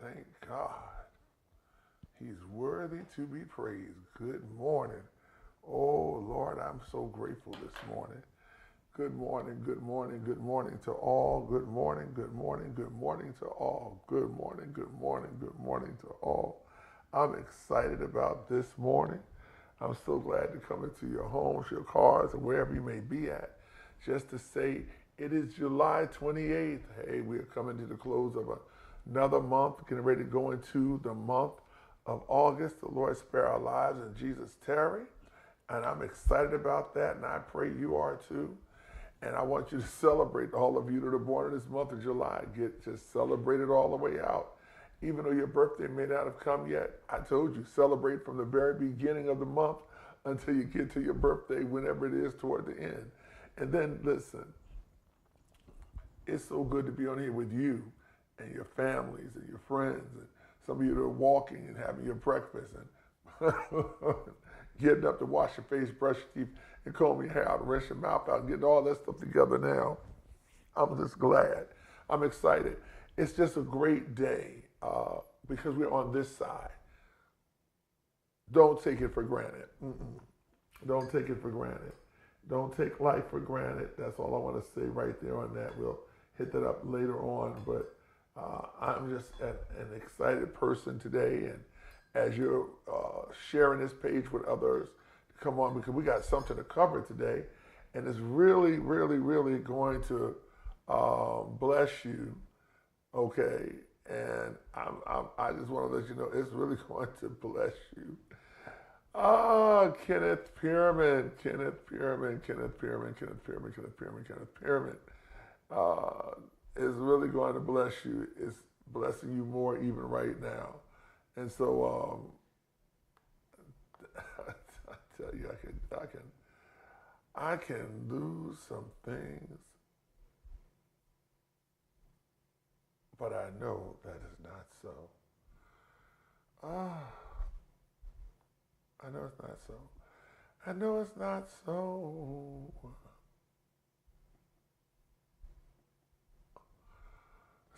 Thank God. He's worthy to be praised. Good morning. Oh, Lord, I'm so grateful this morning. Good morning, good morning, good morning to all. Good morning, good morning, good morning to all. Good morning, good morning, good morning to all. I'm excited about this morning. I'm so glad to come into your homes, your cars, or wherever you may be at, just to say it is July 28th. Hey, we are coming to the close of another month, getting ready to go into the month of August. The Lord spare our lives and Jesus tarry. And I'm excited about that, and I pray you are too. And I want you to celebrate, all of you that are born in this month of July. Just celebrate it all the way out. Even though your birthday may not have come yet, I told you, celebrate from the very beginning of the month until you get to your birthday, whenever it is toward the end. And then listen, it's so good to be on here with you and your families and your friends and some of you that are walking and having your breakfast and getting up to wash your face, brush your teeth, and comb your hair out, rinse your mouth out, getting all that stuff together now. I'm just glad. I'm excited. It's just a great day because we're on this side. Don't take it for granted. Don't take it for granted. Don't take life for granted. That's all I want to say right there on that. We'll hit that up later on, but I'm just an excited person today, and as you're sharing this page with others, come on, because we got something to cover today, and it's really, really, really going to bless you, okay? And I just want to let you know it's really going to bless you. Kenneth Pearman is really going to bless you. It's blessing you more even right now. And so I tell you, I can lose some things, but I know that is not so. I know it's not so. I know it's not so.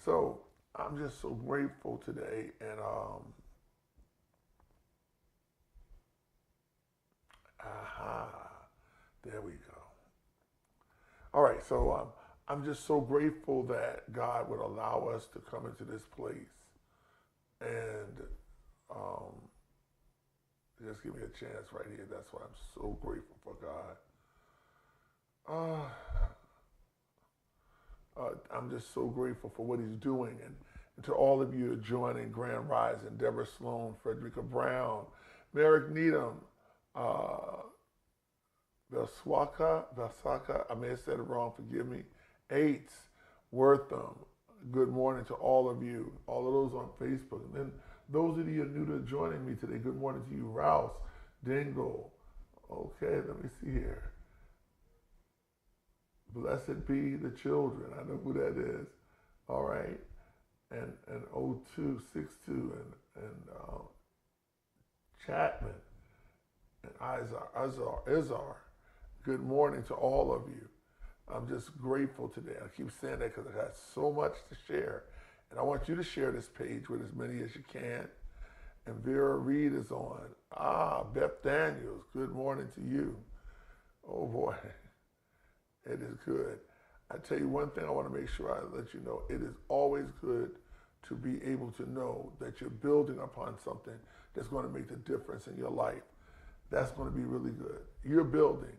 So I'm just so grateful today, and there we go. All right, so I'm just so grateful that God would allow us to come into this place and just give me a chance right here. That's why I'm so grateful for God. I'm just so grateful for what he's doing. And to all of you joining Grand Rising, Deborah Sloan, Frederica Brown, Merrick Needham, Vasaka, I may have said it wrong, forgive me, Aites, Wortham, good morning to all of you, all of those on Facebook. And then those of you new to joining me today, good morning to you, Rouse, Dingle. Okay, let me see here. Blessed be the children. I know who that is. All right. And 0262 and Chapman, and Izar. Good morning to all of you. I'm just grateful today. I keep saying that because I got so much to share. And I want you to share this page with as many as you can. And Vera Reed is on. Beth Daniels, good morning to you. Oh boy, it is good. I tell you one thing I want to make sure I let you know. It is always good to be able to know that you're building upon something that's going to make the difference in your life. That's going to be really good. You're building,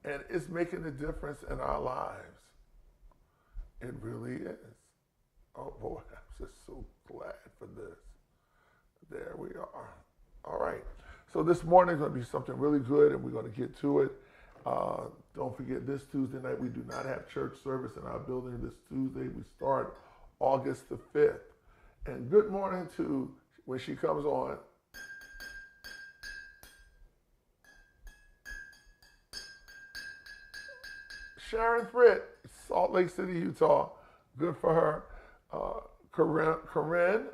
and it's making a difference in our lives. It really is. Oh boy, I'm just so glad for this. There we are. All right. So this morning is going to be something really good, and we're going to get to it. Don't forget, this Tuesday night, we do not have church service in our building this Tuesday. We start August the 5th. And good morning to, when she comes on, Sharon Fritt, Salt Lake City, Utah. Good for her. Corinne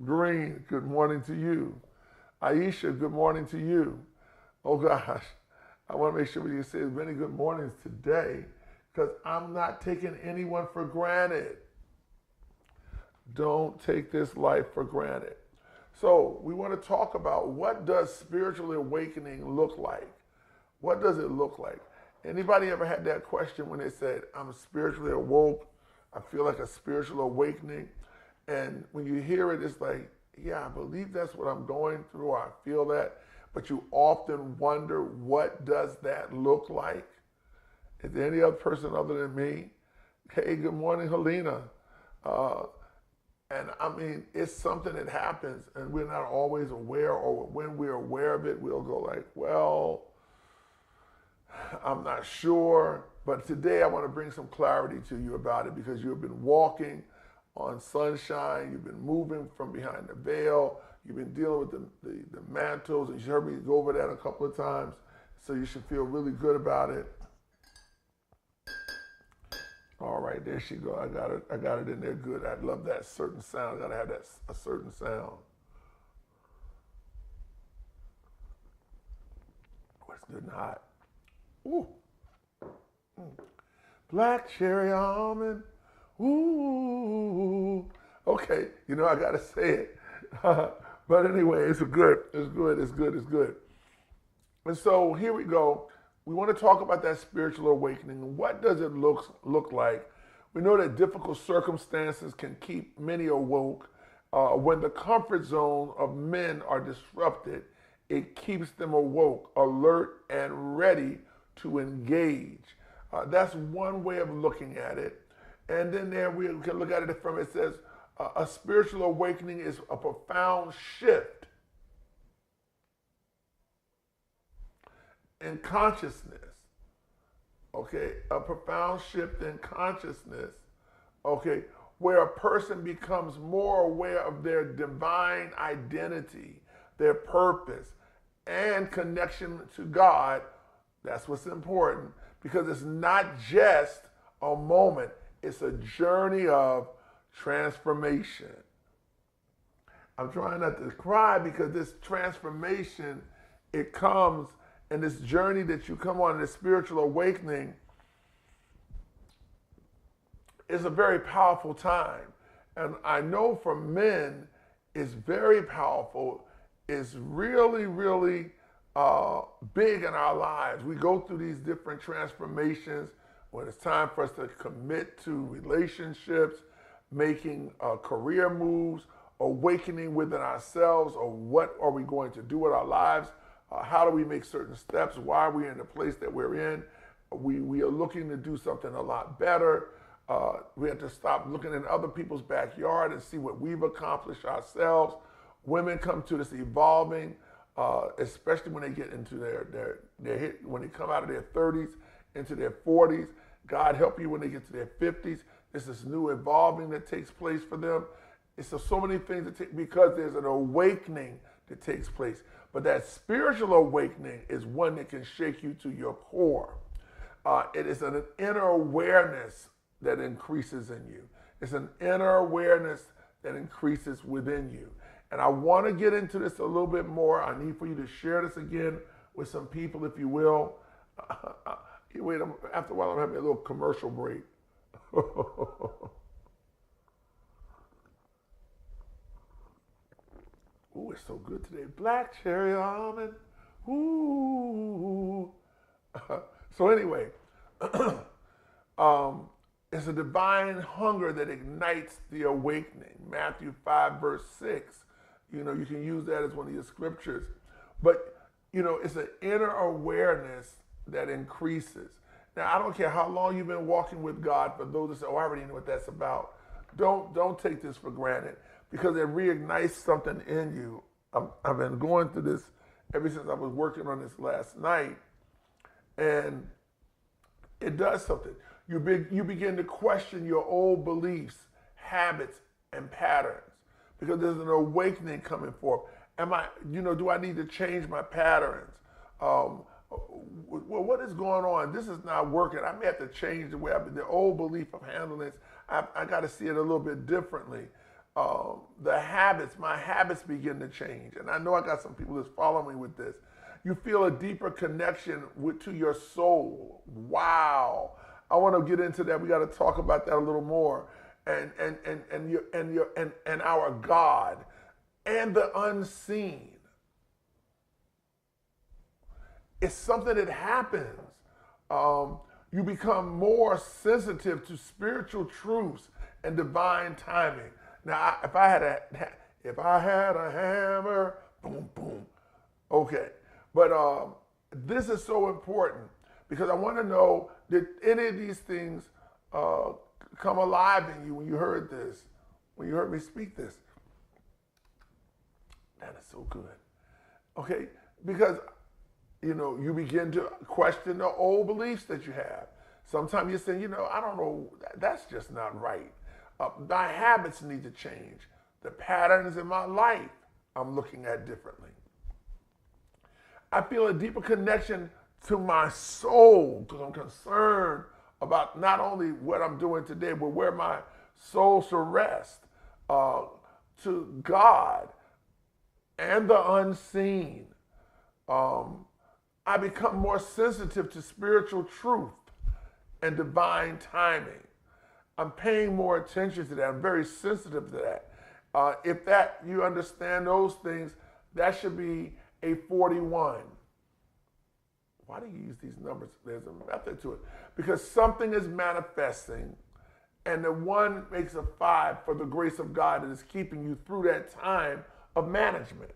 Green, good morning to you. Aisha, good morning to you. Oh gosh, I want to make sure we can say as many good mornings today because I'm not taking anyone for granted. Don't take this life for granted. So we want to talk about, what does spiritual awakening look like? What does it look like? Anybody ever had that question when they said, I'm spiritually awoke, I feel like a spiritual awakening? And when you hear it, it's like, yeah, I believe that's what I'm going through, I feel that. But you often wonder, what does that look like? Is there any other person other than me? Hey, good morning, Helena. And I mean, it's something that happens and we're not always aware, or when we're aware of it, we'll go like, well, I'm not sure. But today I want to bring some clarity to you about it, because you've been walking on sunshine, you've been moving from behind the veil, you've been dealing with the mantles, and you heard me go over that a couple of times, so you should feel really good about it. All right, there she go. I got it in there good. I love that certain sound. I gotta have a certain sound. Oh, it's good and hot. Ooh. Black cherry almond. Ooh. Okay, you know I gotta say it. But anyway, it's good. It's good. It's good. It's good. And so here we go. We want to talk about that spiritual awakening. What does it look like? We know that difficult circumstances can keep many awoke. When the comfort zone of men are disrupted, it keeps them awoke, alert, and ready to engage. That's one way of looking at it. And then there we can look at it from, it says, a spiritual awakening is a profound shift in consciousness, okay? A profound shift in consciousness, okay, where a person becomes more aware of their divine identity, their purpose, and connection to God. That's what's important, because it's not just a moment, it's a journey of transformation. I'm trying not to cry, because this transformation, it comes, and this journey that you come on, this spiritual awakening, is a very powerful time. And I know for men, it's very powerful. It's really, really big in our lives. We go through these different transformations when it's time for us to commit to relationships, making career moves, awakening within ourselves, or what are we going to do with our lives? How do we make certain steps? Why are we in the place that we're in? We are looking to do something a lot better. We have to stop looking in other people's backyard and see what we've accomplished ourselves. Women come to this evolving, especially when they get into when they come out of their 30s into their 40s. God help you when they get to their 50s. There's this new evolving that takes place for them. It's so many things that because there's an awakening that takes place. But that spiritual awakening is one that can shake you to your core. It is an inner awareness that increases in you. It's an inner awareness that increases within you. And I want to get into this a little bit more. I need for you to share this again with some people, if you will. Wait, after a while, I'm having a little commercial break. Ooh, it's so good today. Black cherry almond. Ooh. So anyway, it's a divine hunger that ignites the awakening. Matthew 5, verse 6. You know, you can use that as one of your scriptures. But, you know, it's an inner awareness that increases. Now, I don't care how long you've been walking with God. For those that say, oh, I already know what that's about. Don't take this for granted, because it reignites something in you. I've been going through this ever since I was working on this last night. And it does something. You begin to question your old beliefs, habits, and patterns, because there's an awakening coming forth. Do I need to change my patterns? Well, what is going on? This is not working. I may have to change the way the old belief of handling this. I got to see it a little bit differently. My habits begin to change. And I know I got some people that's following me with this. You feel a deeper connection to your soul. Wow. I want to get into that. We got to talk about that a little more. And our God and the unseen. It's something that happens. You become more sensitive to spiritual truths and divine timing. Now, if I had a hammer, boom, boom. Okay. But this is so important, because I want to know, did any of these things come alive in you when you heard this, when you heard me speak this? That is so good. Okay, because, you know, you begin to question the old beliefs that you have. Sometimes you're saying, you know, I don't know, that's just not right. My habits need to change. The patterns in my life I'm looking at differently. I feel a deeper connection to my soul, because I'm concerned about not only what I'm doing today, but where my soul shall rest, to God and the unseen. I become more sensitive to spiritual truth and divine timing. I'm paying more attention to that. I'm very sensitive to that. If you understand those things, that should be a 41. Why do you use these numbers? There's a method to it. Because something is manifesting, and the 1 makes a 5 for the grace of God that is keeping you through that time of management.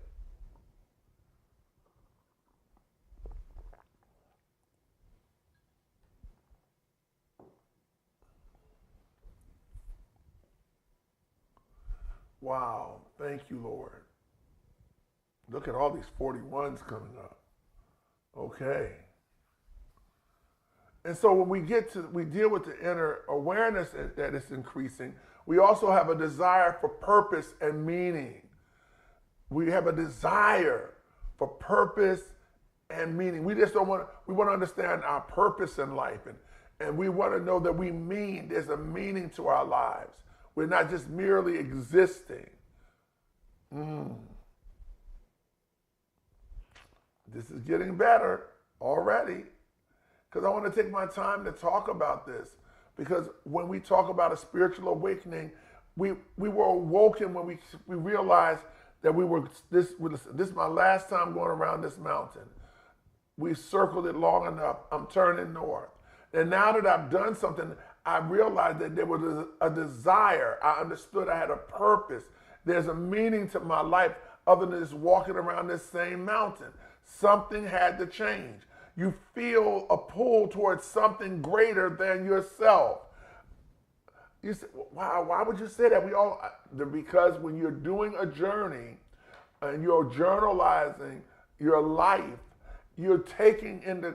Wow, thank you, Lord. Look at all these 41s coming up. Okay. And so when we deal with the inner awareness that is increasing, we also have a desire for purpose and meaning. We have a desire for purpose and meaning. We want to understand our purpose in life, and we want to know that there's a meaning to our lives. We're not just merely existing. This is getting better already, because I want to take my time to talk about this. Because when we talk about a spiritual awakening, we were awoken when we realized that this is my last time going around this mountain. We circled it long enough. I'm turning north. And now that I've done something, I realized that there was a desire. I understood I had a purpose. There's a meaning to my life other than just walking around this same mountain. Something had to change. You feel a pull towards something greater than yourself. You say, wow, why would you say that? Because when you're doing a journey and you're journalizing your life, you're taking into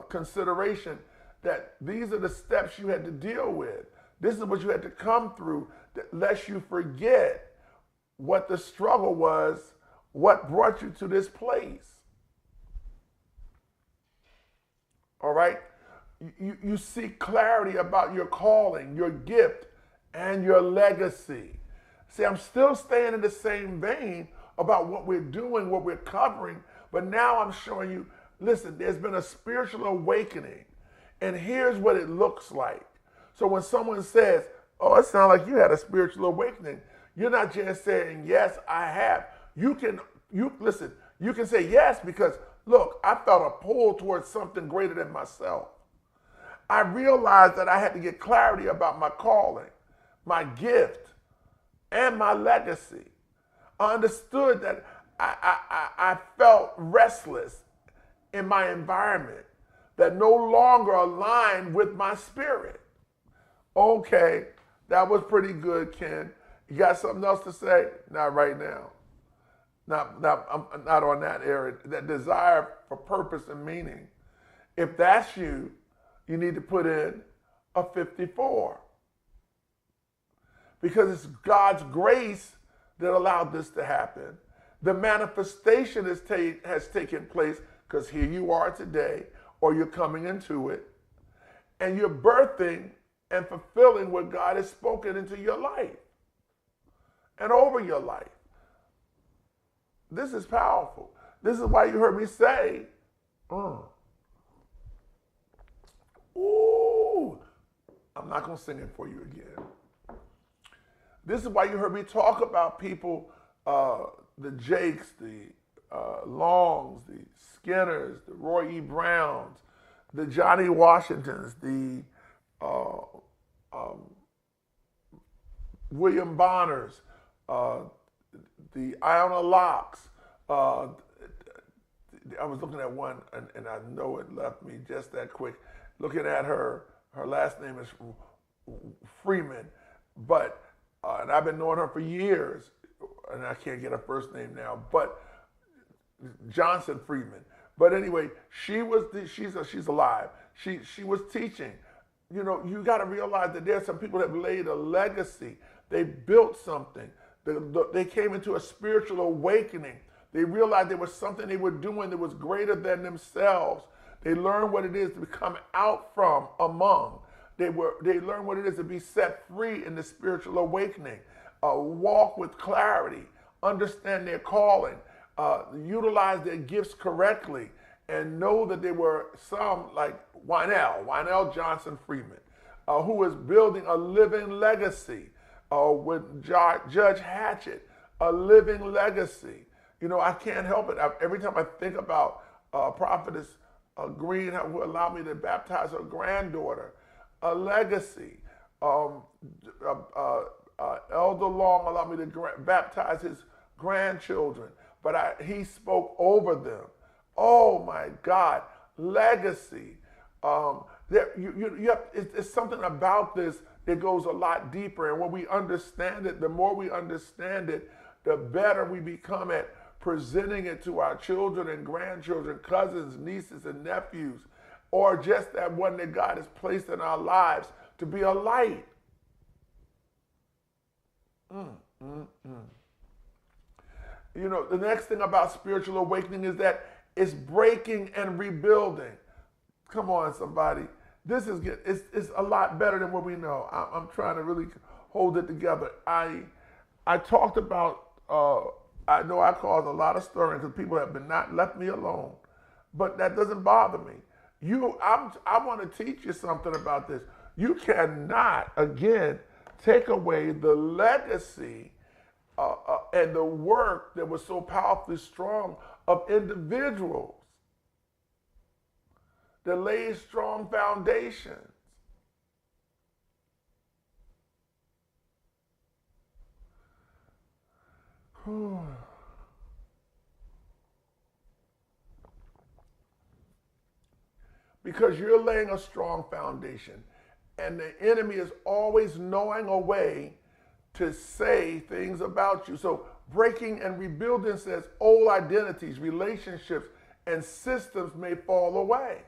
consideration that these are the steps you had to deal with. This is what you had to come through, lest you forget what the struggle was, what brought you to this place. All right? You seek clarity about your calling, your gift, and your legacy. See, I'm still staying in the same vein about what we're doing, what we're covering, but now I'm showing you, listen, there's been a spiritual awakening, and here's what it looks like. So when someone says, oh, it sounds like you had a spiritual awakening, you're not just saying, yes, I have. You can say yes because, look, I felt a pull towards something greater than myself. I realized that I had to get clarity about my calling, my gift, and my legacy. I understood that I felt restless in my environment that no longer aligned with my spirit. Okay, that was pretty good, Ken. You got something else to say? Not right now. I'm not on that area. That desire for purpose and meaning. If that's you, you need to put in a 54. Because it's God's grace that allowed this to happen. The manifestation has taken place because here you are today, or you're coming into it, and you're birthing and fulfilling what God has spoken into your life and over your life. This is powerful. This is why you heard me say, ooh, I'm not going to sing it for you again. This is why you heard me talk about people, the Jakes, the Longs, the Skinners, the Roy E. Browns, the Johnny Washingtons, the William Bonners, the Iona Locks. I was looking at one, and I know it left me just that quick. Looking at her last name is Freeman, but and I've been knowing her for years, and I can't get her first name now, but Johnson Freeman. But anyway, she's alive. She was teaching. You know, you got to realize that there's some people that laid a legacy. They built something. They came into a spiritual awakening. They realized there was something they were doing that was greater than themselves. They learned what it is to come out from among. They learned what it is to be set free in the spiritual awakening. Walk with clarity, understand their calling, utilize their gifts correctly, and know that there were some like Wynell Johnson Freeman, who was building a living legacy with Judge Hatchett, a living legacy. You know, I can't help it. Every time I think about Prophetess Green, who allowed me to baptize her granddaughter, a legacy. Elder Long allowed me to baptize his grandchildren, but he spoke over them. Oh my God, legacy. It's something about this that goes a lot deeper, and when we understand it, the more we understand it, the better we become at presenting it to our children and grandchildren, cousins, nieces, and nephews, or just that one that God has placed in our lives to be a light. You know, the next thing about spiritual awakening is that it's breaking and rebuilding. Come on, somebody. This is good. It's a lot better than what we know. I'm trying to really hold it together. I talked about, I know I caused a lot of stirring because people have been not left me alone, but that doesn't bother me. I want to teach you something about this. You cannot, again, take away the legacy and the work that was so powerfully strong of individuals that laid strong foundations. Because you're laying a strong foundation, and the enemy is always knowing a way to say things about you. So breaking and rebuilding says old identities, relationships, and systems may fall away.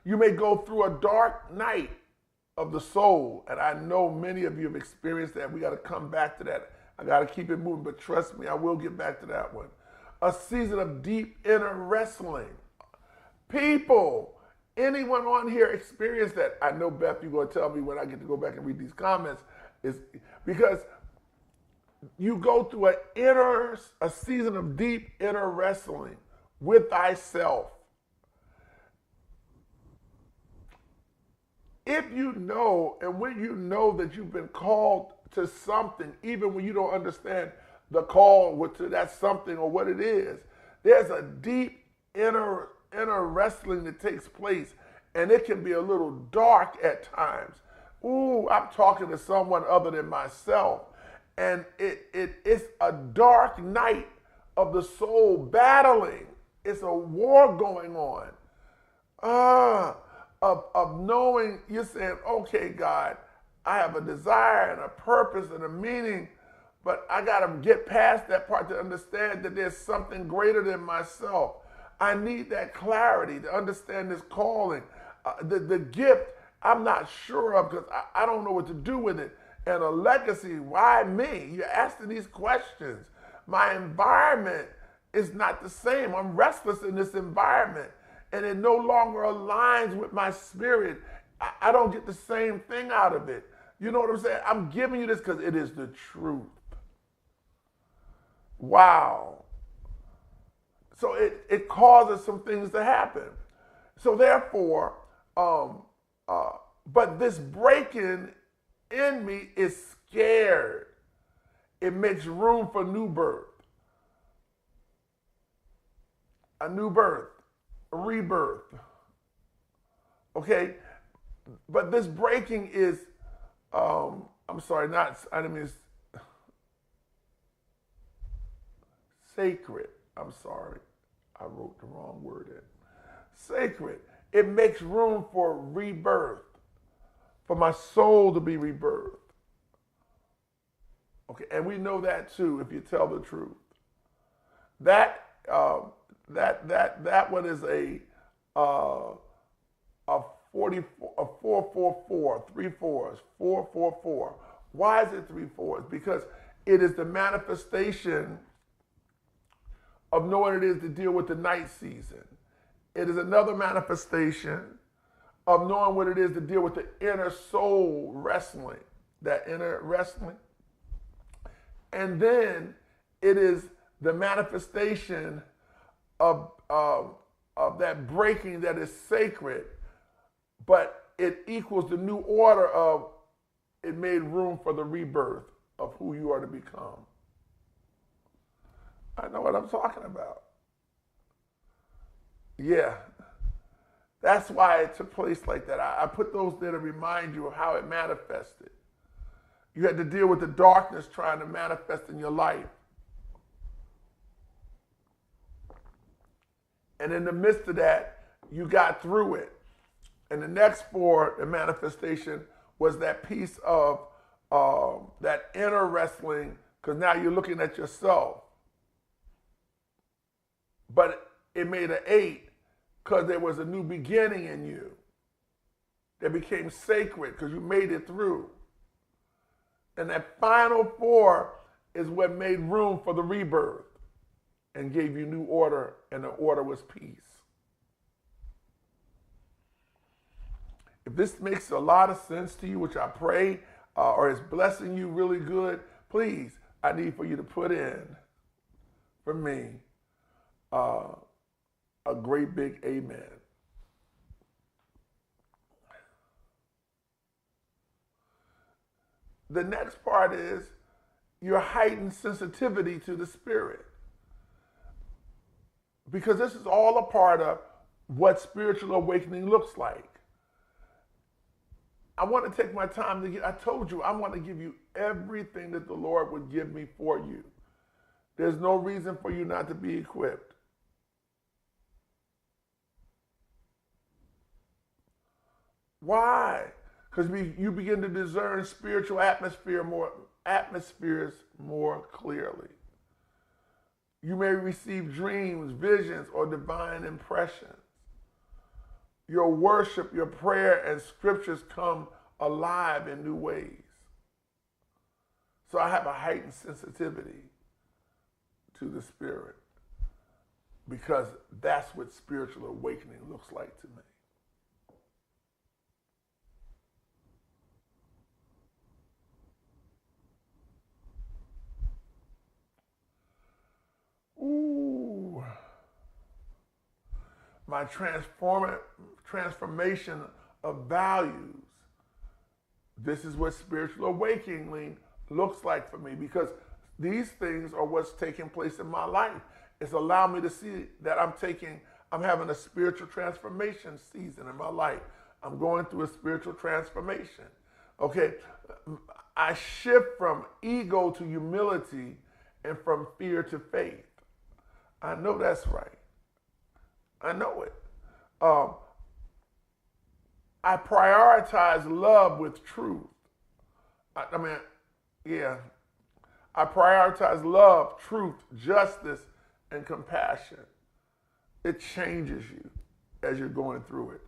You may go through a dark night of the soul, and I know many of you have experienced that. We got to come back to that. I got to keep it moving, but trust me, I will get back to that one. A season of deep inner wrestling. People Anyone on here experience that? I know, Beth, you're going to tell me when I get to go back and read these comments, is because you go through a season of deep inner wrestling with thyself. If you know, and when you know that you've been called to something, even when you don't understand the call to that something or what it is, there's a deep inner wrestling that takes place, and it can be a little dark at times. Ooh, I'm talking to someone other than myself, and it's a dark night of the soul battling. It's a war going on. Of knowing, you're saying, okay, God, I have a desire and a purpose and a meaning, but I got to get past that part to understand that there's something greater than myself. I need that clarity to understand this calling. The gift, I'm not sure of because I don't know what to do with it. And a legacy, why me? You're asking these questions. My environment is not the same. I'm restless in this environment, and it no longer aligns with my spirit. I don't get the same thing out of it. You know what I'm saying? I'm giving you this because it is the truth. Wow. So it causes some things to happen. So therefore, but this breaking in me is scared. It makes room for new birth. A new birth, a rebirth. Okay? But this breaking is, I'm sorry, I didn't mean sacred. I'm sorry. I wrote the wrong word in. Sacred. It makes room for rebirth, for my soul to be rebirthed. Okay, and we know that too if you tell the truth. That one is a 444, 3 4s, 444. Why is it 3 4s? Because it is the manifestation of knowing what it is to deal with the night season. It is another manifestation of knowing what it is to deal with the inner soul wrestling, that inner wrestling. And then it is the manifestation of that breaking that is sacred, but it equals the new order of it made room for the rebirth of who you are to become. I know what I'm talking about. Yeah. That's why it took place like that. I put those there to remind you of how it manifested. You had to deal with the darkness trying to manifest in your life. And in the midst of that, you got through it. And the next for the manifestation was that piece of that inner wrestling, because now you're looking at yourself. But it made an 8 because there was a new beginning in you that became sacred because you made it through. And that final 4 is what made room for the rebirth and gave you new order, and the order was peace. If this makes a lot of sense to you, which I pray, or is blessing you really good, please, I need for you to put in, for me, a great big amen. The next part is your heightened sensitivity to the Spirit. Because this is all a part of what spiritual awakening looks like. I want to take my time I told you, I want to give you everything that the Lord would give me for you. There's no reason for you not to be equipped. Why? Because you begin to discern spiritual atmospheres more clearly. You may receive dreams, visions, or divine impressions. Your worship, your prayer, and scriptures come alive in new ways. So I have a heightened sensitivity to the Spirit because that's what spiritual awakening looks like to me. my transformation of values. This is what spiritual awakening looks like for me, because these things are what's taking place in my life. It's allowed me to see that I'm having a spiritual transformation season in my life. I'm going through a spiritual transformation. Okay, I shift from ego to humility and from fear to faith. I know that's right. I know it. I prioritize love with truth. I prioritize love, truth, justice, and compassion. It changes you as you're going through it.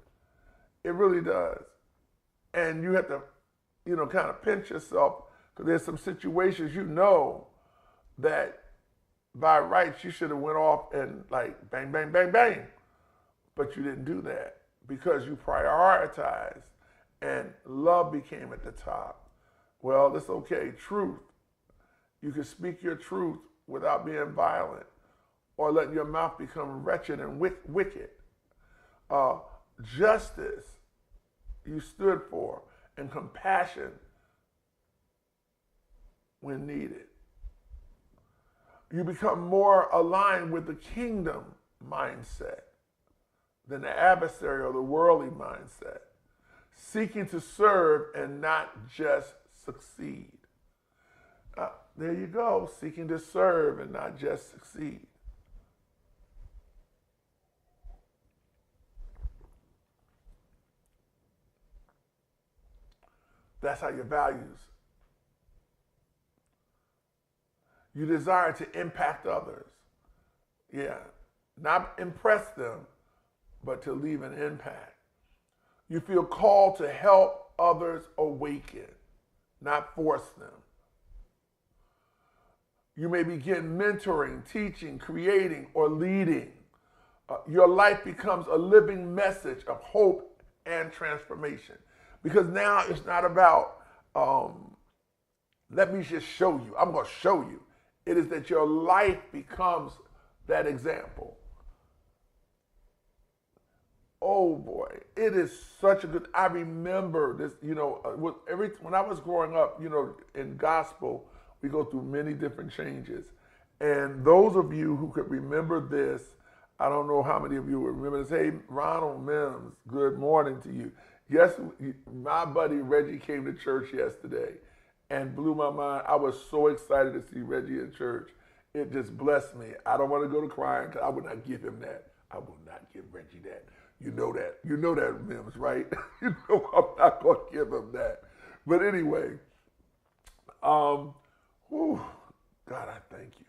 It really does. And you have to, kind of pinch yourself, because there's some situations that by rights you should have went off and like bang, bang, bang, bang. But you didn't do that because you prioritized and love became at the top. Well, it's okay. Truth. You can speak your truth without being violent or letting your mouth become wretched and wicked. Justice you stood for, and compassion when needed. You become more aligned with the kingdom mindset than the adversary or the worldly mindset, seeking to serve and not just succeed. There you go, seeking to serve and not just succeed. That's how your values. You desire to impact others. Yeah, not impress them, but to leave an impact. You feel called to help others awaken, not force them. You may begin mentoring, teaching, creating, or leading. Your life becomes a living message of hope and transformation. Because now it's not about, let me just show you. I'm going to show you. It is that your life becomes that example. Oh boy, it is such a good, I remember this, when I was growing up, in gospel, we go through many different changes. And those of you who could remember this, I don't know how many of you would remember this. Hey, Ronald Mims, good morning to you. Yes, my buddy Reggie came to church yesterday and blew my mind. I was so excited to see Reggie in church. It just blessed me. I don't want to go to crying because I would not give him that. I will not give Reggie that. You know that. You know that, Mims, right? You know I'm not going to give him that. But anyway, God, I thank you.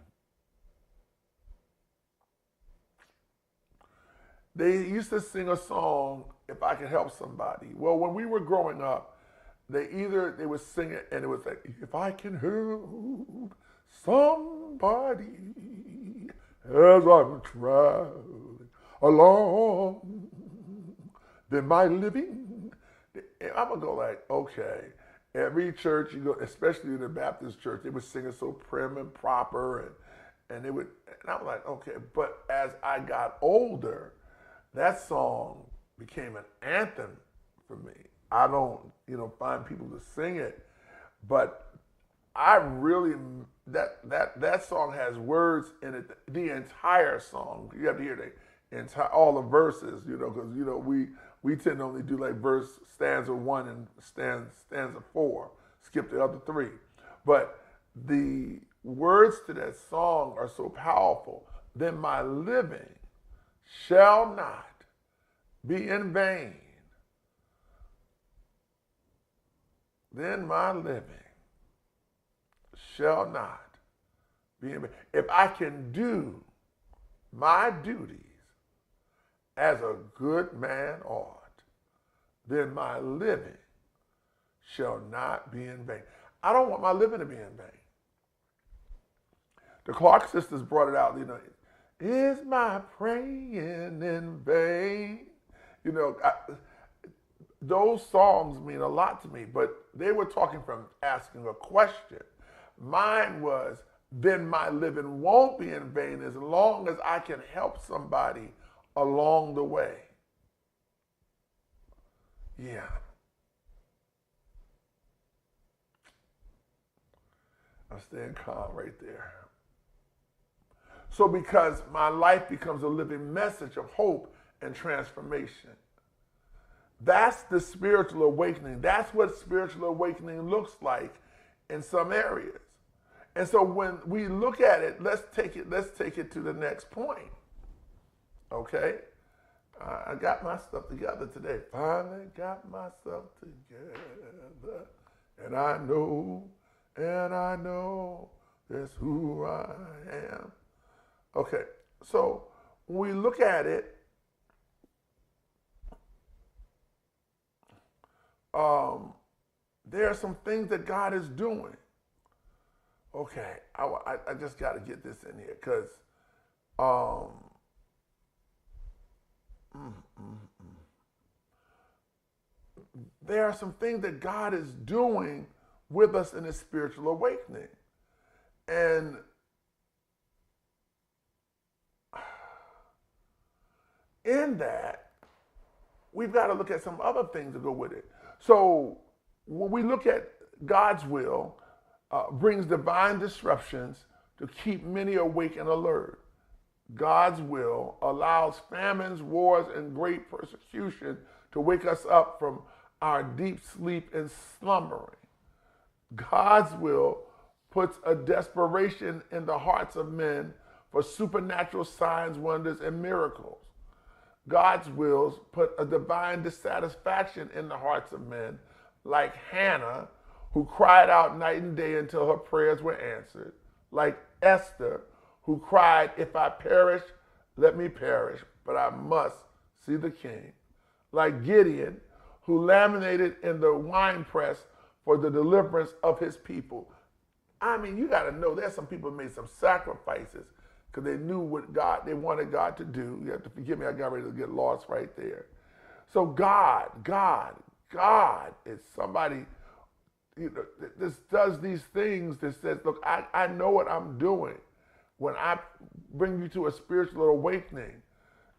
They used to sing a song, If I Could Help Somebody. Well, when we were growing up, they would sing it, and it was like, if I can help somebody as I'm traveling along, then my living. I'm going to go like, okay. Every church you go, especially in the Baptist church, they would sing it so prim and proper, and they would, and I was like, okay. But as I got older, that song became an anthem for me. I don't, find people to sing it, but I really, that song has words in it, the entire song. You have to hear all the verses, because, we tend to only do like stanza 1 and stanza 4, skip the other 3. But the words to that song are so powerful. Then my living shall not be in vain. Then my living shall not be in vain. If I can do my duties as a good man ought, then my living shall not be in vain. I don't want my living to be in vain. The Clark sisters brought it out, is my praying in vain? Those songs mean a lot to me, but they were talking from asking a question. Mine was, then my living won't be in vain as long as I can help somebody along the way. Yeah. I'm staying calm right there. So because my life becomes a living message of hope and transformation. That's the spiritual awakening. That's what spiritual awakening looks like in some areas. And so when we look at it, let's take it to the next point. Okay? I got my stuff together today. Finally got myself together. And I know that's who I am. Okay, so when we look at it, there are some things that God is doing. Okay, I just got to get this in here because there are some things that God is doing with us in His spiritual awakening. And in that, we've got to look at some other things to go with it. So when we look at God's will, brings divine disruptions to keep many awake and alert. God's will allows famines, wars, and great persecution to wake us up from our deep sleep and slumbering. God's will puts a desperation in the hearts of men for supernatural signs, wonders, and miracles. God's wills put a divine dissatisfaction in the hearts of men, like Hannah, who cried out night and day until her prayers were answered, like Esther, who cried, "If I perish, let me perish, but I must see the king," like Gideon, who laminated in the winepress for the deliverance of his people. I mean, you got to know there's some people who made some sacrifices because they knew what they wanted God to do. You have to forgive me, I got ready to get lost right there. So God is somebody, this does these things that says, look, I know what I'm doing. When I bring you to a spiritual awakening,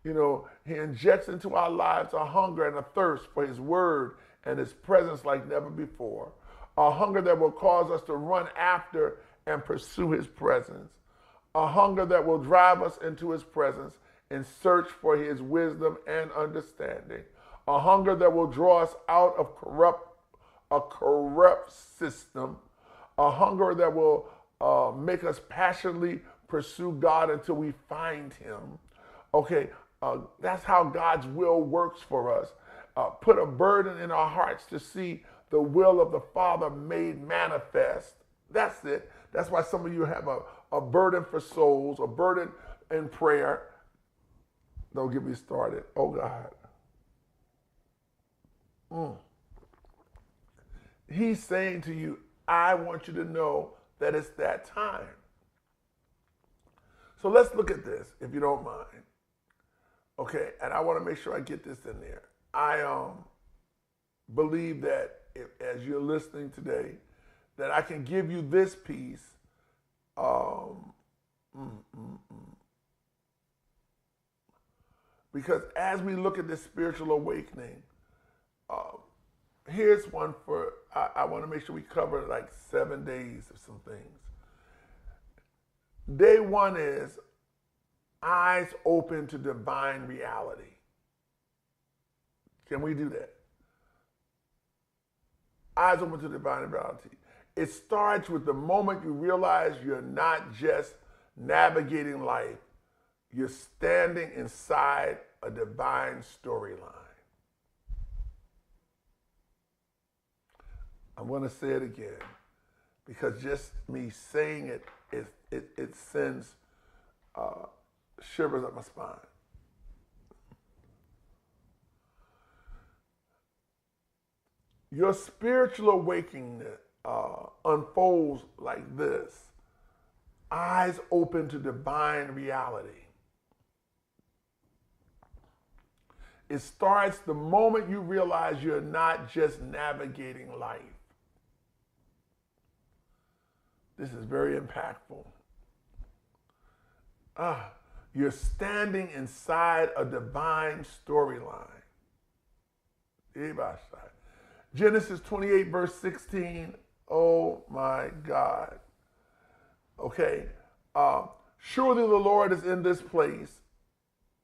He injects into our lives a hunger and a thirst for His word and His presence like never before. A hunger that will cause us to run after and pursue His presence. A hunger that will drive us into His presence in search for His wisdom and understanding. A hunger that will draw us out of a corrupt system. A hunger that will make us passionately pursue God until we find Him. Okay, that's how God's will works for us. Put a burden in our hearts to see the will of the Father made manifest. That's it. That's why some of you have a burden for souls, a burden in prayer. Don't get me started. Oh, God. He's saying to you, I want you to know that it's that time. So let's look at this, if you don't mind. Okay, and I want to make sure I get this in there. I believe that as you're listening today, that I can give you this piece. Because as we look at this spiritual awakening, here's one for, I want to make sure we cover like 7 days of some things. Day one is eyes open to divine reality. Can we do that? Eyes open to divine reality. It starts with the moment you realize you're not just navigating life, you're standing inside a divine storyline. I'm going to say it again because just me saying it, it sends shivers up my spine. Your spiritual awakening unfolds like this. Eyes open to divine reality. It starts the moment you realize you're not just navigating life. This is very impactful. You're standing inside a divine storyline. Genesis 28, verse 16. Oh my God. Okay. Surely the Lord is in this place,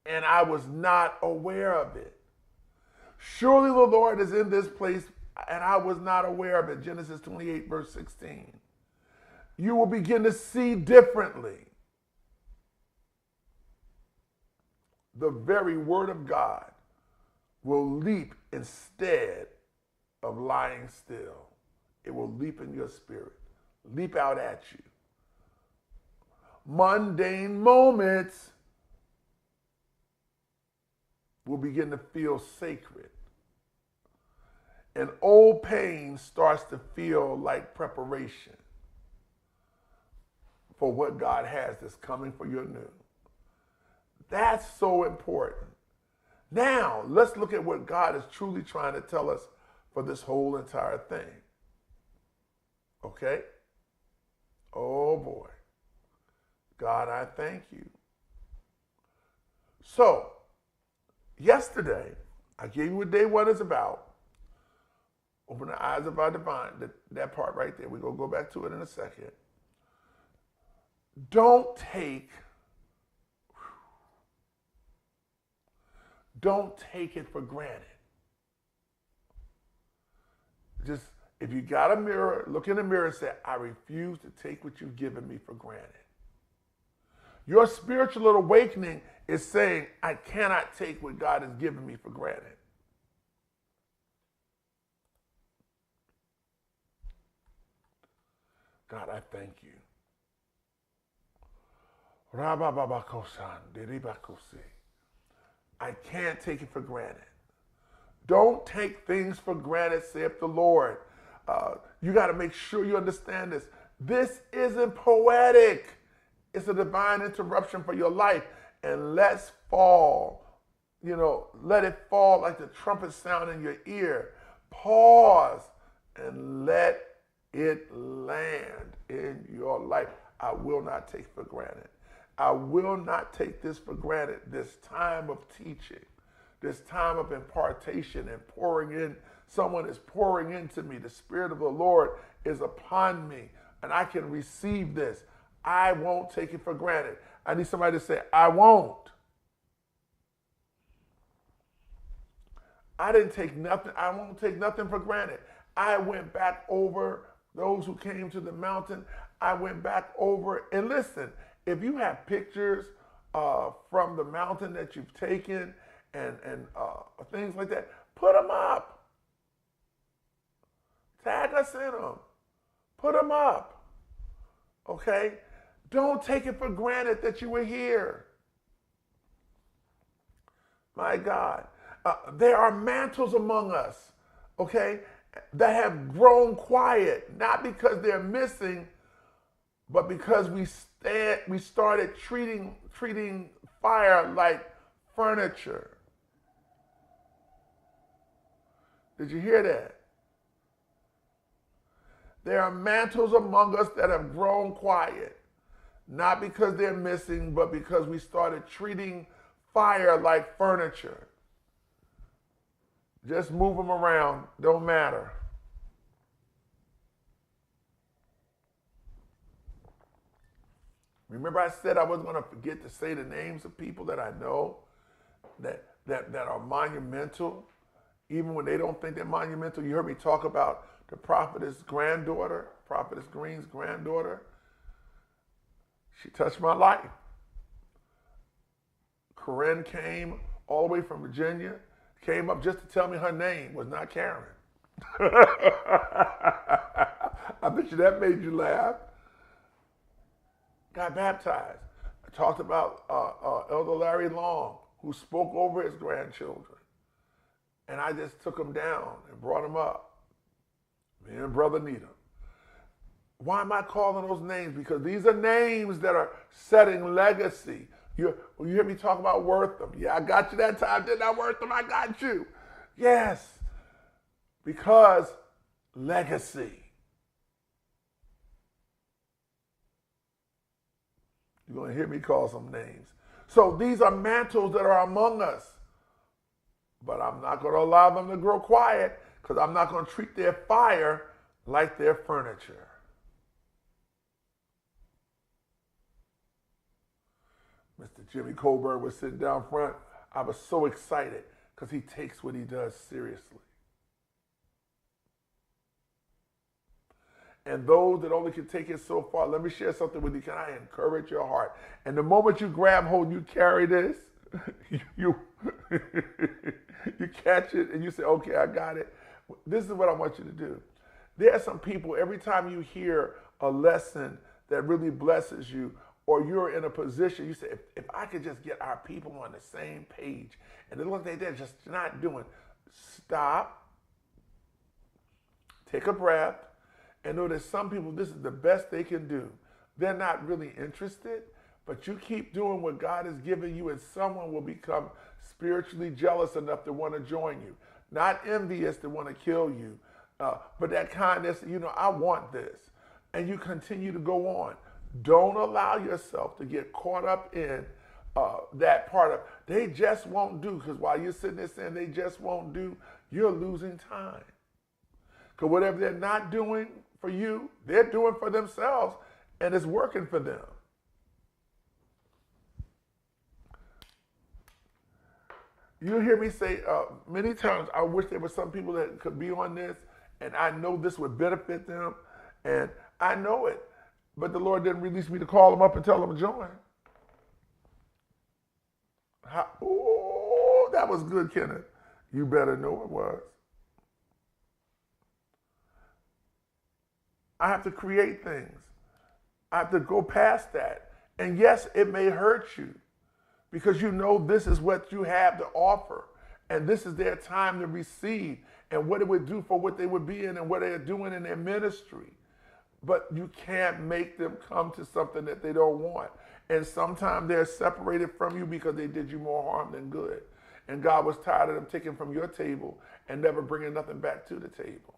and I was not aware of it. Surely the Lord is in this place, and I was not aware of it. Genesis 28, verse 16. You will begin to see differently. The very word of God will leap instead of lying still. It will leap in your spirit, leap out at you. Mundane moments will begin to feel sacred. And old pain starts to feel like preparation for what God has that's coming for your new. That's so important. Now, let's look at what God is truly trying to tell us for this whole entire thing. Okay? Oh boy. God, I thank you. So, yesterday, I gave you what day one is about. Open the eyes of our divine, that part right there. We're going to go back to it in a second. Don't take it for granted. Just, if you got a mirror, look in the mirror and say, I refuse to take what you've given me for granted. Your spiritual awakening is saying, I cannot take what God has given me for granted. God, I thank you. I can't take it for granted. Don't take things for granted, saith the Lord. You got to make sure you understand this. This isn't poetic. It's a divine interruption for your life. And let's fall, let it fall like the trumpet sound in your ear. Pause and let it land in your life. I will not take for granted. I will not take this for granted, this time of teaching, this time of impartation and pouring in. Someone is pouring into me. The Spirit of the Lord is upon me, and I can receive this. I won't take it for granted. I need somebody to say, I won't. I won't take nothing for granted. I went back over those who came to the mountain. I went back over, and listen, if you have pictures from the mountain that you've taken and things like that, put them up. Tag us in them. Put them up. Okay? Don't take it for granted that you were here. My God. There are mantles among us, okay, that have grown quiet, not because they're missing, but because we started treating fire like furniture. Did you hear that? There are mantles among us that have grown quiet, not because they're missing, but because we started treating fire like furniture. Just move them around, don't matter. Remember I said I wasn't going to forget to say the names of people that I know that are monumental, even when they don't think they're monumental. You heard me talk about the prophetess granddaughter, Prophetess Green's granddaughter. She touched my life. Corinne came all the way from Virginia, came up just to tell me her name was not Karen. I bet you that made you laugh. Got baptized. I talked about Elder Larry Long, who spoke over his grandchildren. And I just took them down and brought them up. Me and Brother Needham. Why am I calling those names? Because these are names that are setting legacy. You hear me talk about Wortham. Yeah, I got you that time, didn't I, Wortham? I got you. Yes, because legacy. You're going to hear me call some names. So these are mantles that are among us. But I'm not going to allow them to grow quiet because I'm not going to treat their fire like their furniture. Mr. Jimmy Colbert was sitting down front. I was so excited because he takes what he does seriously. And those that only can take it so far, let me share something with you. Can I encourage your heart? And the moment you grab hold, you carry this, you catch it and you say, okay, I got it. This is what I want you to do. There are some people, every time you hear a lesson that really blesses you, or you're in a position, you say, if I could just get our people on the same page, and it looks like they're just not doing, stop, take a breath, and know that some people, this is the best they can do. They're not really interested, but you keep doing what God has given you, and someone will become spiritually jealous enough to want to join you. Not envious to want to kill you, but that kindness, I want this. And you continue to go on. Don't allow yourself to get caught up in that part of, they just won't do, because while you're sitting there saying they just won't do, you're losing time. Because whatever they're not doing for you, they're doing for themselves, and it's working for them. You hear me say many times, I wish there were some people that could be on this, and I know this would benefit them, and I know it, but the Lord didn't release me to call them up and tell them to join. Oh, that was good, Kenneth. You better know it was. I have to create things. I have to go past that. And yes, it may hurt you because you know this is what you have to offer. And this is their time to receive and what it would do for what they would be in and what they're doing in their ministry. But you can't make them come to something that they don't want. And sometimes they're separated from you because they did you more harm than good. And God was tired of them taking from your table and never bringing nothing back to the table.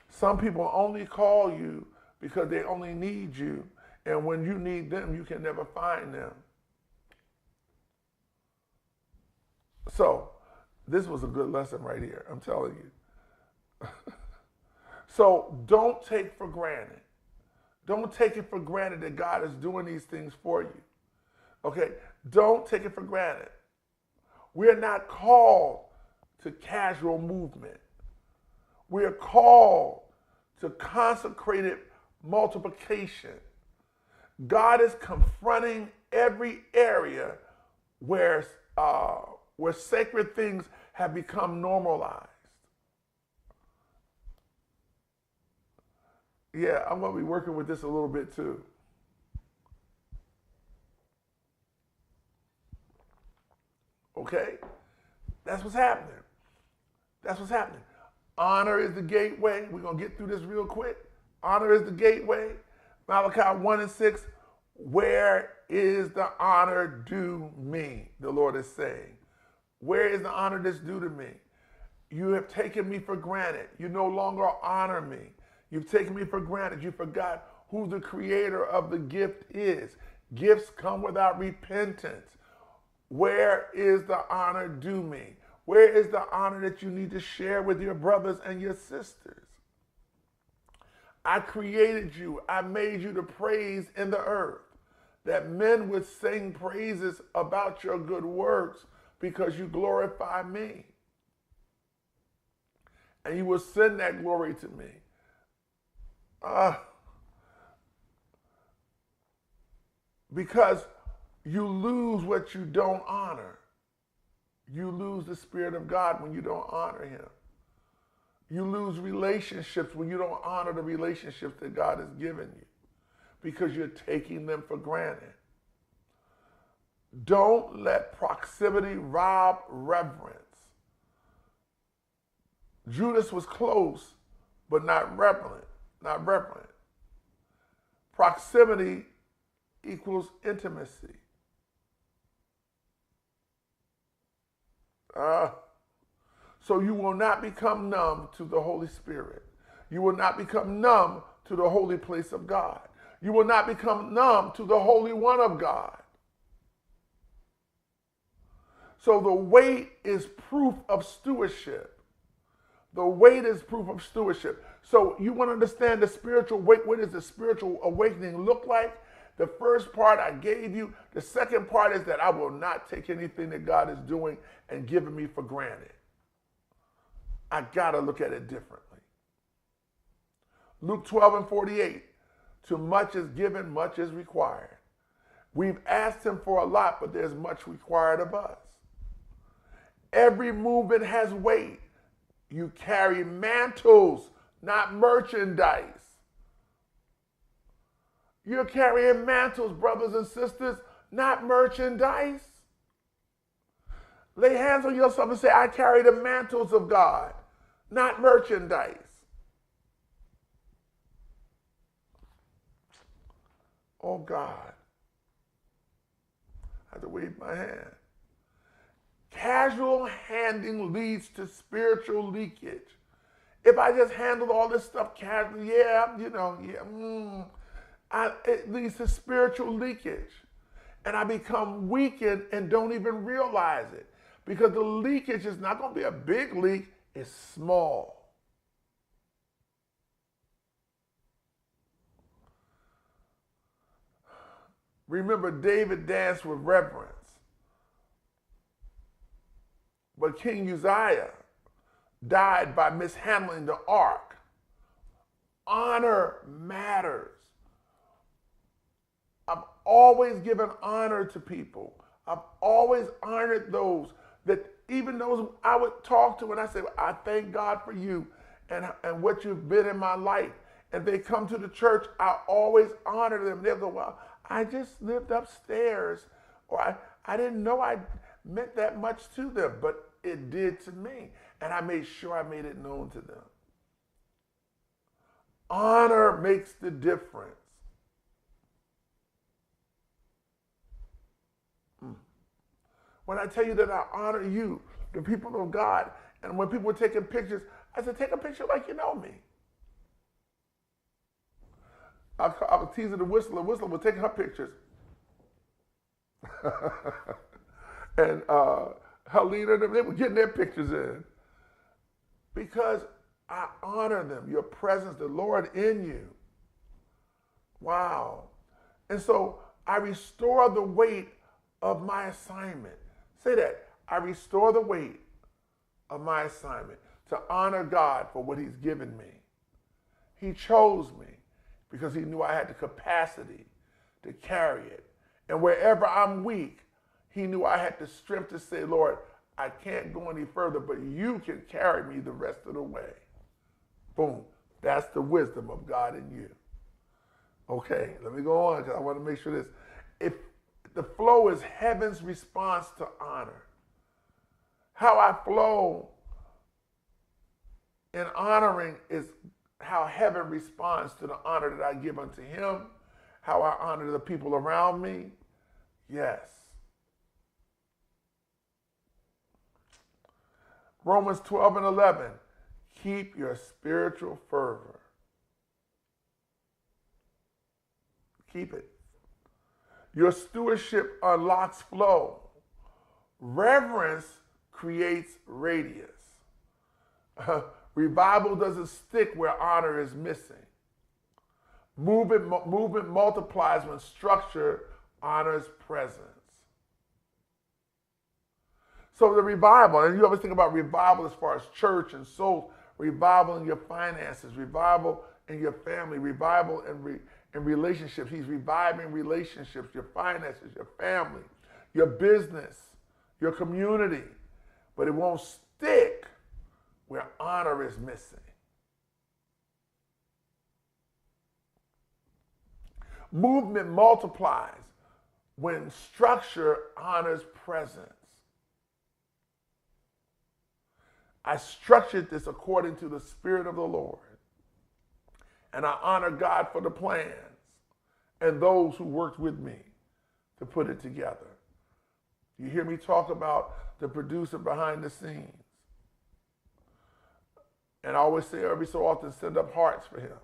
Some people only call you because they only need you. And when you need them, you can never find them. So, this was a good lesson right here, I'm telling you. So, don't take for granted. Don't take it for granted that God is doing these things for you. Okay? Don't take it for granted. We're not called to casual movement. We are called to consecrated multiplication. God is confronting every area where sacred things have become normalized. Yeah, I'm going to be working with this a little bit too. Okay? That's what's happening. That's what's happening. Honor is the gateway. We're going to get through this real quick. Honor is the gateway. Malachi 1:6. Where is the honor due me? The Lord is saying. Where is the honor that's due to me? You have taken me for granted. You no longer honor me. You've taken me for granted. You forgot who the creator of the gift is. Gifts come without repentance. Where is the honor due me? Where is the honor that you need to share with your brothers and your sisters? I created you. I made you to praise in the earth, that men would sing praises about your good works because you glorify me. And you will send that glory to me. Because you lose what you don't honor. You lose the Spirit of God when you don't honor him. You lose relationships when you don't honor the relationships that God has given you because you're taking them for granted. Don't let proximity rob reverence. Judas was close, but not reverent. Not reverent. Proximity equals intimacy. So you will not become numb to the Holy Spirit. You will not become numb to the holy place of God. You will not become numb to the Holy One of God. So the weight is proof of stewardship. The weight is proof of stewardship. So you want to understand the spiritual weight. What does the spiritual awakening look like? The first part I gave you. The second part is that I will not take anything that God is doing and giving me for granted. I got to look at it differently. Luke 12:48. Too much is given, much is required. We've asked him for a lot, but there's much required of us. Every movement has weight. You carry mantles, not merchandise. You're carrying mantles, brothers and sisters, not merchandise. Lay hands on yourself and say, I carry the mantles of God, not merchandise. Oh God. I have to wave my hand. Casual handling leads to spiritual leakage. If I just handle all this stuff casually, it leads to spiritual leakage. And I become weakened and don't even realize it. Because the leakage is not going to be a big leak, it's small. Remember, David danced with reverence. But King Uzziah died by mishandling the ark. Honor matters. I've always given honor to people. I've always honored those that, even those I would talk to, and I say, I thank God for you and what you've been in my life. And they come to the church, I always honor them. They'll go, well, I just lived upstairs, or I didn't know I meant that much to them, but it did to me. And I made sure I made it known to them. Honor makes the difference. When I tell you that I honor you, the people of God, and when people were taking pictures, I said, take a picture like you know me. I was teasing the Whistler. Whistler was taking her pictures. And Helena, they were getting their pictures in. Because I honor them, your presence, the Lord in you. Wow. And so I restore the weight of my assignment. Say that. I restore the weight of my assignment to honor God for what he's given me. He chose me because he knew I had the capacity to carry it. And wherever I'm weak, he knew I had the strength to say, Lord, I can't go any further, but you can carry me the rest of the way. Boom. That's the wisdom of God in you. Okay, let me go on because I want to make sure this. If the flow is heaven's response to honor. How I flow in honoring is how heaven responds to the honor that I give unto him, how I honor the people around me. Yes. Romans 12:11, keep your spiritual fervor. Keep it. Your stewardship unlocks flow. Reverence creates radius. Revival doesn't stick where honor is missing. Movement multiplies when structure honors presence. So the revival, and you always think about revival as far as church and soul, revival in your finances, revival in your family, revival in relationships. He's reviving relationships, your finances, your family, your business, your community. But it won't stick where honor is missing. Movement multiplies when structure honors presence. I structured this according to the Spirit of the Lord. And I honor God for the plans and those who worked with me to put it together. You hear me talk about the producer behind the scenes. And I always say every so often, send up hearts for him.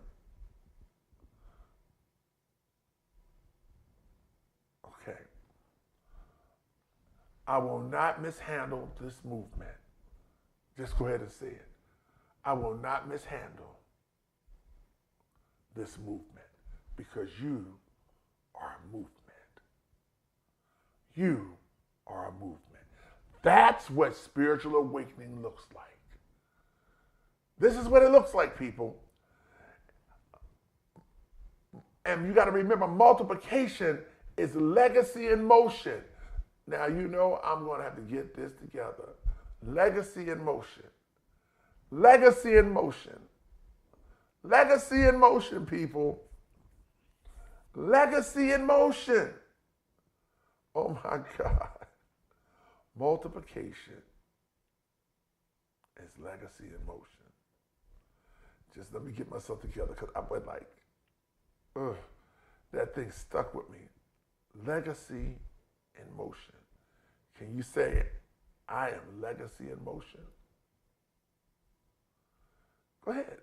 I will not mishandle this movement. Just go ahead and say it. I will not mishandle this movement because you are a movement. You are a movement. That's what spiritual awakening looks like. This is what it looks like, people. And you got to remember, multiplication is legacy in motion. Now, you know I'm going to have to get this together. Legacy in motion. Legacy in motion. Legacy in motion, people. Legacy in motion. Oh my God. Multiplication is legacy in motion. Just let me get myself together because I went like, that thing stuck with me. Legacy in motion. Can you say it? I am legacy in motion. Go ahead.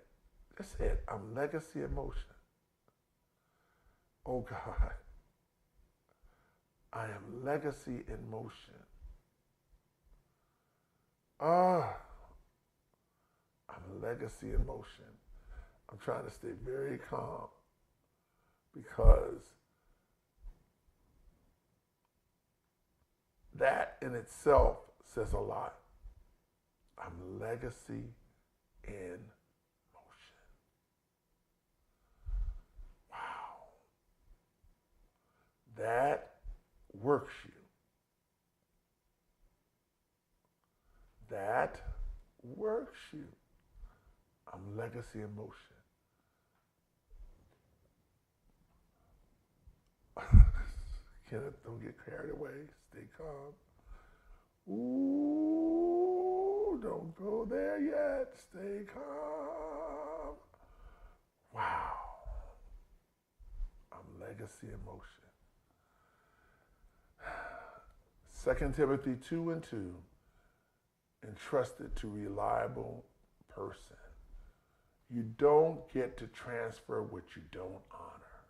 Just say it. I'm legacy in motion. Oh God. I am legacy in motion. I'm legacy in motion. I'm trying to stay very calm because that in itself says a lot. I'm legacy in motion. Wow. That works you. That works you. I'm legacy in motion. Kenneth, don't get carried away. Stay calm. Ooh, don't go there yet. Stay calm. Wow. I'm legacy in motion. 2 Timothy 2:2, entrusted to reliable person. You don't get to transfer what you don't honor.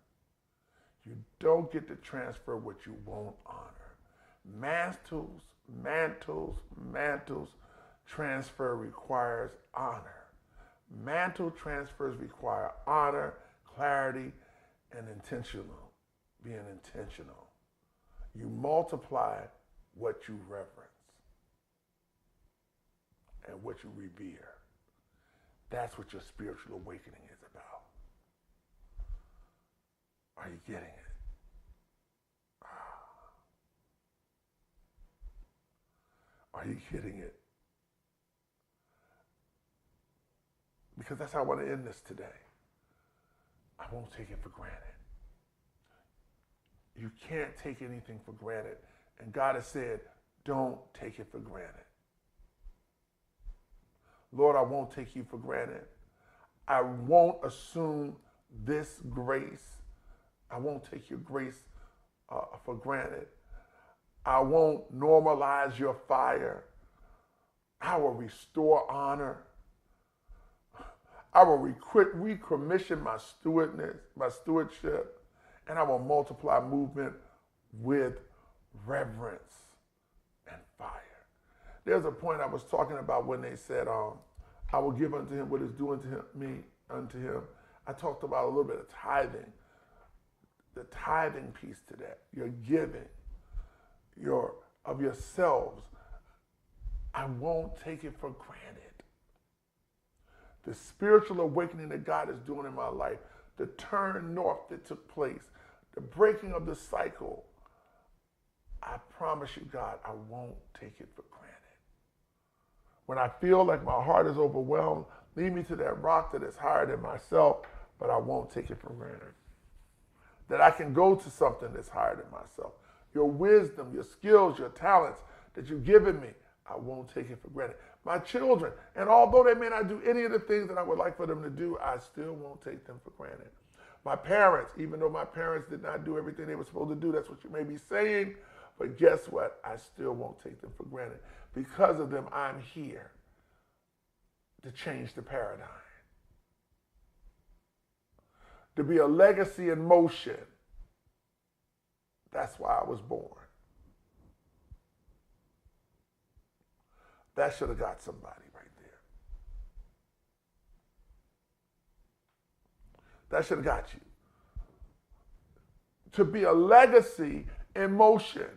You don't get to transfer what you won't honor. Mantles, transfer requires honor. Mantle transfers require honor, clarity, and being intentional. You multiply what you reverence and what you revere. That's what your spiritual awakening is about. Are you getting it? Are you getting it? Because that's how I want to end this today. I won't take it for granted. You can't take anything for granted. And God has said, don't take it for granted. Lord, I won't take you for granted. I won't assume this grace. I won't take your grace for granted. I won't normalize your fire. I will restore honor. I will recommission my stewardship, and I will multiply movement with reverence and fire. There's a point I was talking about when they said, I will give unto him what is due unto him. I talked about a little bit of tithing, the tithing piece to that. Your giving, of yourselves. I won't take it for granted. The spiritual awakening that God is doing in my life, the turn north that took place, the breaking of the cycle, I promise you, God, I won't take it for granted. When I feel like my heart is overwhelmed, lead me to that rock that is higher than myself, but I won't take it for granted. That I can go to something that's higher than myself. Your wisdom, your skills, your talents that you've given me, I won't take it for granted. My children, and although they may not do any of the things that I would like for them to do, I still won't take them for granted. My parents, even though my parents did not do everything they were supposed to do, that's what you may be saying, but guess what? I still won't take them for granted. Because of them, I'm here to change the paradigm. To be a legacy in motion. That's why I was born. That should have got somebody right there. That should have got you. To be a legacy in motion.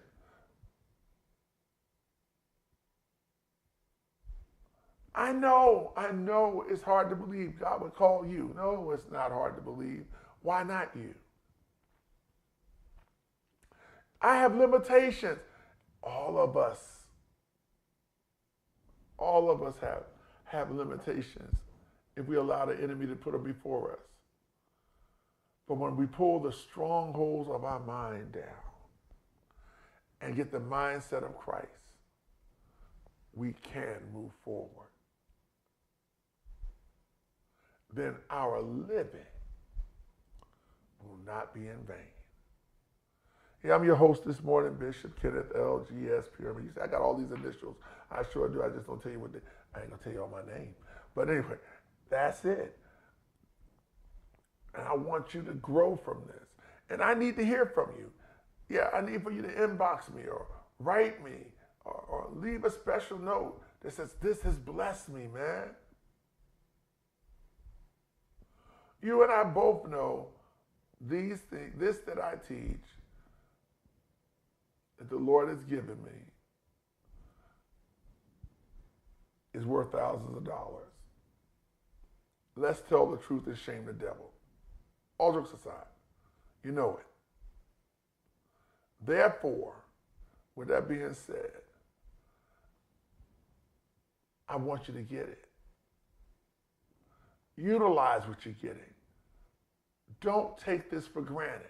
I know it's hard to believe God would call you. No, it's not hard to believe. Why not you? I have limitations. All of us have limitations if we allow the enemy to put them before us. But when we pull the strongholds of our mind down and get the mindset of Christ, we can move forward. Then our living will not be in vain. Yeah, I'm your host this morning, Bishop Kenneth LGS Pearman. You say, I got all these initials. I sure do. I just don't tell you I ain't going to tell you all my name. But anyway, that's it. And I want you to grow from this. And I need to hear from you. Yeah, I need for you to inbox me or write me or leave a special note that says, this has blessed me, man. You and I both know these things, this that I teach, that the Lord has given me, is worth thousands of dollars. Let's tell the truth and shame the devil. All jokes aside, you know it. Therefore, with that being said, I want you to get it. Utilize what you're getting. Don't take this for granted.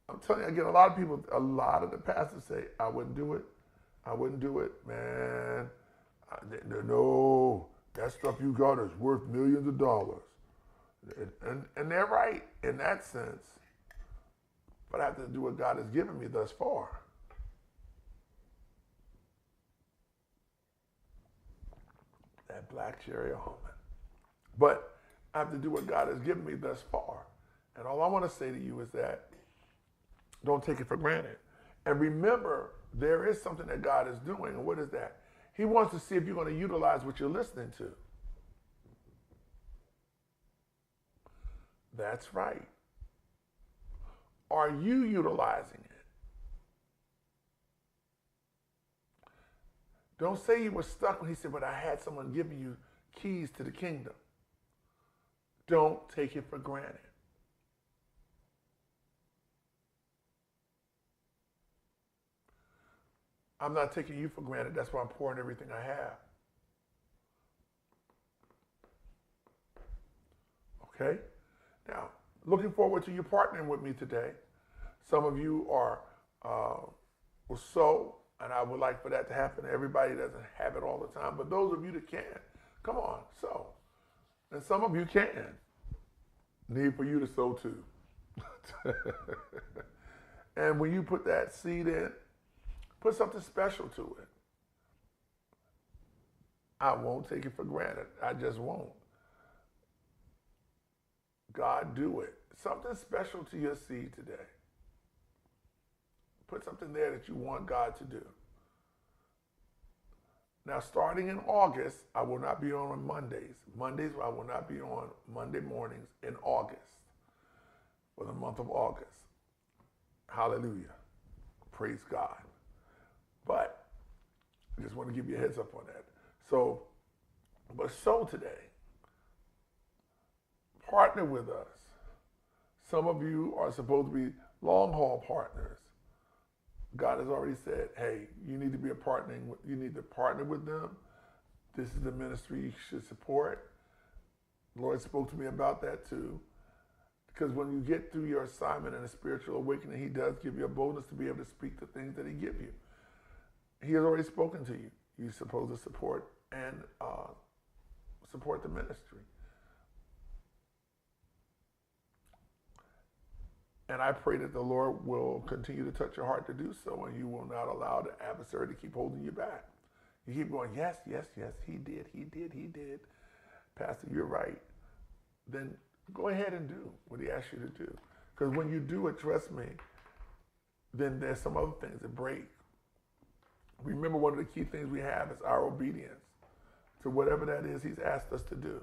I'm telling you, again, a lot of the pastors say, I wouldn't do it. I wouldn't do it, man. No, that stuff you got is worth millions of dollars. And they're right in that sense. But I have to do what God has given me thus far. That black cherry almond. But I have to do what God has given me thus far. And all I want to say to you is that don't take it for granted. And remember, there is something that God is doing. And what is that? He wants to see if you're going to utilize what you're listening to. That's right. Are you utilizing it? Don't say you were stuck when he said, but I had someone giving you keys to the kingdom. Don't take it for granted. I'm not taking you for granted. That's why I'm pouring everything I have. Okay? Now, looking forward to you partnering with me today. Some of you will sow, and I would like for that to happen. Everybody doesn't have it all the time, but those of you that can, come on, sow. And some of you can. Need for you to sow too. And when you put that seed in, put something special to it. I won't take it for granted. I just won't. God, do it. Something special to your seed today. Put something there that you want God to do. Now, starting in August, I will not be on Mondays. Mondays, I will not be on Monday mornings in August, for the month of August. Hallelujah. Praise God. But I just want to give you a heads up on that. So, but sow today. Partner with us. Some of you are supposed to be long haul partners. God has already said, hey, you need to be you need to partner with them. This is the ministry you should support. The Lord spoke to me about that too. Because when you get through your assignment and a spiritual awakening, he does give you a boldness to be able to speak the things that he gives you. He has already spoken to you. You're supposed to support and support the ministry. And I pray that the Lord will continue to touch your heart to do so, and you will not allow the adversary to keep holding you back. You keep going, yes, yes, yes, he did. Pastor, you're right. Then go ahead and do what he asks you to do. Because when you do it, trust me, then there's some other things that break. Remember, one of the key things we have is our obedience to whatever that is he's asked us to do.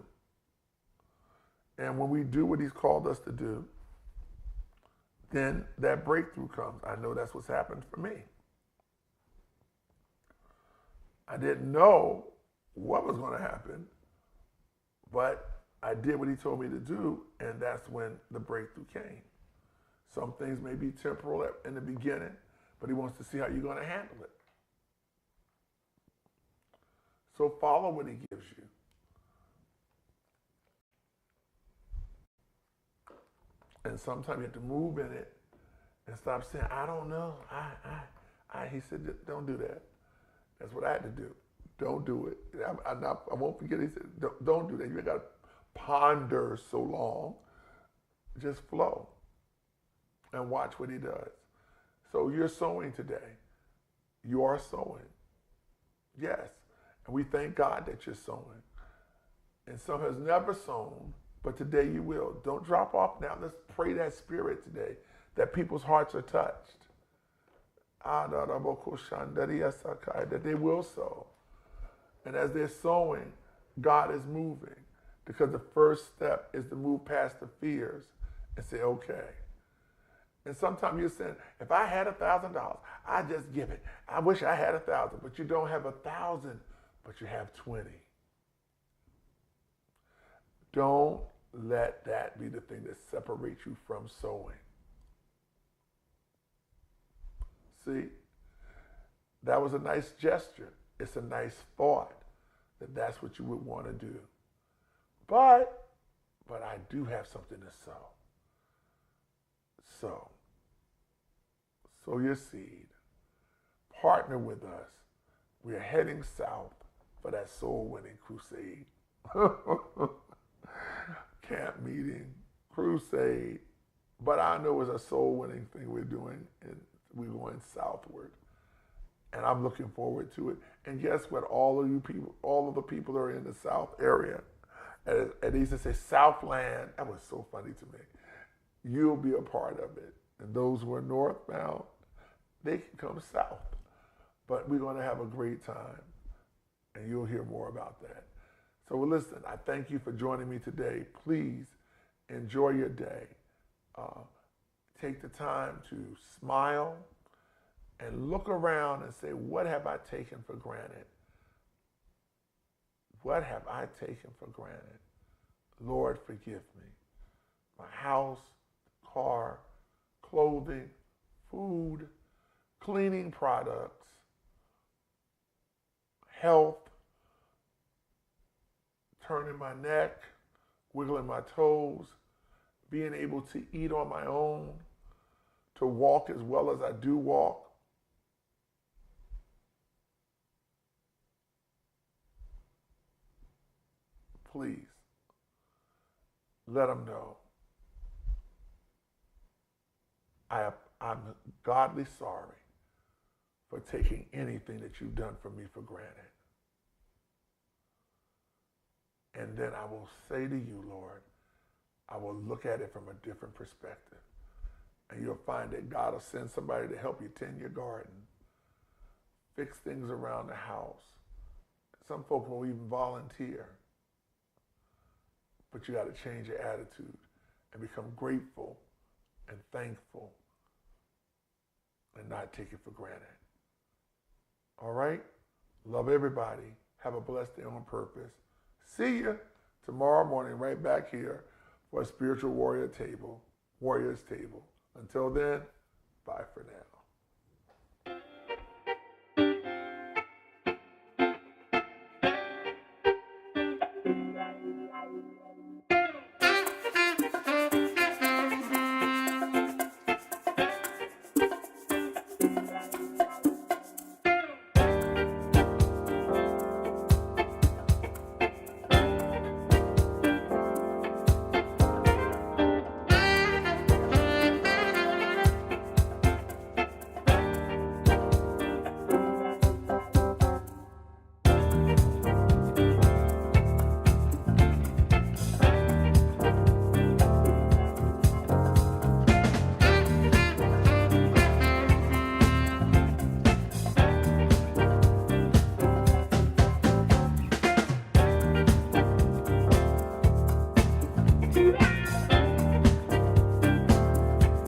And when we do what he's called us to do, then that breakthrough comes. I know that's what's happened for me. I didn't know what was going to happen, but I did what he told me to do, and that's when the breakthrough came. Some things may be temporal in the beginning, but he wants to see how you're going to handle it. So follow what he gives you. And sometimes you have to move in it and stop saying, I don't know. He said, don't do that. That's what I had to do. Don't do it. I won't forget. He said, don't do that. You ain't got to ponder so long. Just flow and watch what he does. So you're sowing today. You are sowing. Yes. And we thank God that you're sowing. And some has never sown, but today you will. Don't drop off now. Let's pray that spirit today, that people's hearts are touched. That they will sow. And as they're sowing, God is moving. Because the first step is to move past the fears and say, okay. And sometimes you're saying, if I had $1,000, I'd just give it. I wish I had 1,000, but you don't have 1,000, but you have 20. Don't let that be the thing that separates you from sowing. See, that was a nice gesture. It's a nice thought that that's what you would want to do. But I do have something to sow. Sow your seed. Partner with us. We're heading south for that soul winning crusade. Camp meeting, crusade. But I know it's a soul winning thing we're doing, and we're going southward. And I'm looking forward to it. And guess what? All of the people that are in the South area, and they used to say Southland. That was so funny to me. You'll be a part of it. And those who are northbound, they can come south. But we're going to have a great time. And you'll hear more about that. So listen, I thank you for joining me today. Please enjoy your day. Take the time to smile and look around and say, what have I taken for granted? What have I taken for granted? Lord, forgive me. My house, car, clothing, food, cleaning products, health, turning my neck, wiggling my toes, being able to eat on my own, to walk as well as I do walk. Please, let them know I'm godly sorry for taking anything that you've done for me for granted. And then I will say to you, Lord, I will look at it from a different perspective. And you'll find that God will send somebody to help you tend your garden, fix things around the house. Some folks will even volunteer. But you got to change your attitude and become grateful and thankful and not take it for granted. All right? Love everybody. Have a blessed day on purpose. See you tomorrow morning right back here for a Spiritual Warriors Table. Until then, bye for now.